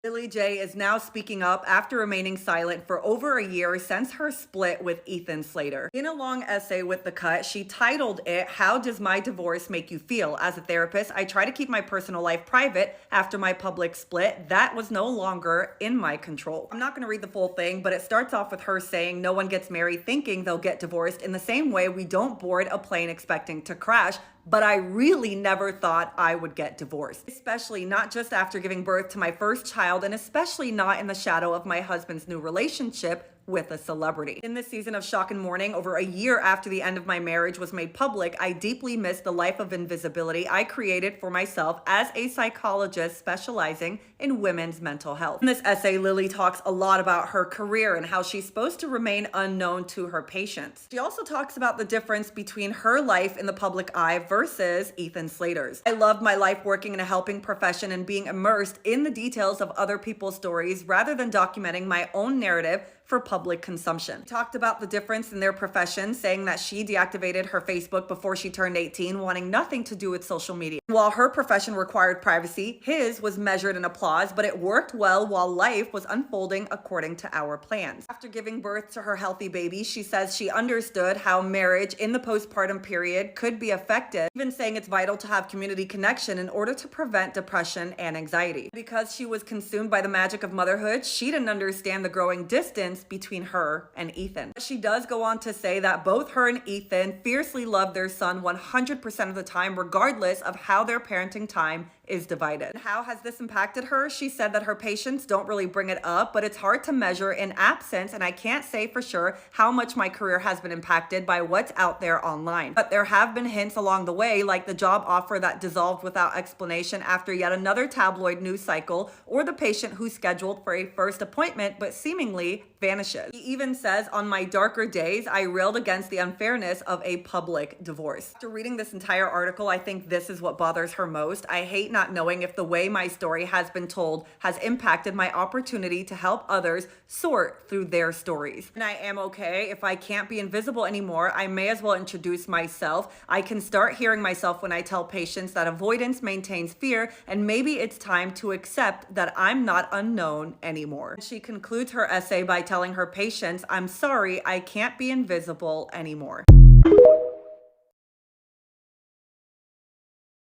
Lily J is now speaking up after remaining silent for over a year since her split with Ethan Slater. In a long essay with The Cut, she titled it, "How Does My Divorce Make You Feel? As a therapist, I try to keep my personal life private after my public split. That was no longer in my control." I'm not going to read the full thing, but it starts off with her saying no one gets married thinking they'll get divorced in the same way we don't board a plane expecting to crash. But I really never thought I would get divorced, especially not just after giving birth to my first child, and especially not in the shadow of my husband's new relationship with a celebrity. In this season of Shock and Mourning, over a year after the end of my marriage was made public, I deeply missed the life of invisibility I created for myself as a psychologist specializing in women's mental health. In this essay, Lily talks a lot about her career and how she's supposed to remain unknown to her patients. She also talks about the difference between her life in the public eye versus Ethan Slater's. I loved my life working in a helping profession and being immersed in the details of other people's stories rather than documenting my own narrative for public consumption. Talked about the difference in their profession, saying that she deactivated her Facebook before she turned 18, wanting nothing to do with social media. While her profession required privacy, his was measured in applause, but it worked well while life was unfolding according to our plans. After giving birth to her healthy baby, she says she understood how marriage in the postpartum period could be affected, even saying it's vital to have community connection in order to prevent depression and anxiety. Because she was consumed by the magic of motherhood, she didn't understand the growing distance between her and Ethan. She does go on to say that both her and Ethan fiercely love their son 100% of the time, regardless of how their parenting time is divided. How has this impacted her? She said that her patients don't really bring it up, but it's hard to measure in absence, and I can't say for sure how much my career has been impacted by what's out there online. But there have been hints along the way, like the job offer that dissolved without explanation after yet another tabloid news cycle, or the patient who's scheduled for a first appointment but seemingly vanishes. He even says, "On my darker days, I railed against the unfairness of a public divorce." After reading this entire article, I think this is what bothers her most. I hate not knowing if the way my story has been told has impacted my opportunity to help others sort through their stories. And I am okay. If I can't be invisible anymore, I may as well introduce myself. I can start hearing myself when I tell patients that avoidance maintains fear, and maybe it's time to accept that I'm not unknown anymore. She concludes her essay by telling her patients, "I'm sorry, I can't be invisible anymore."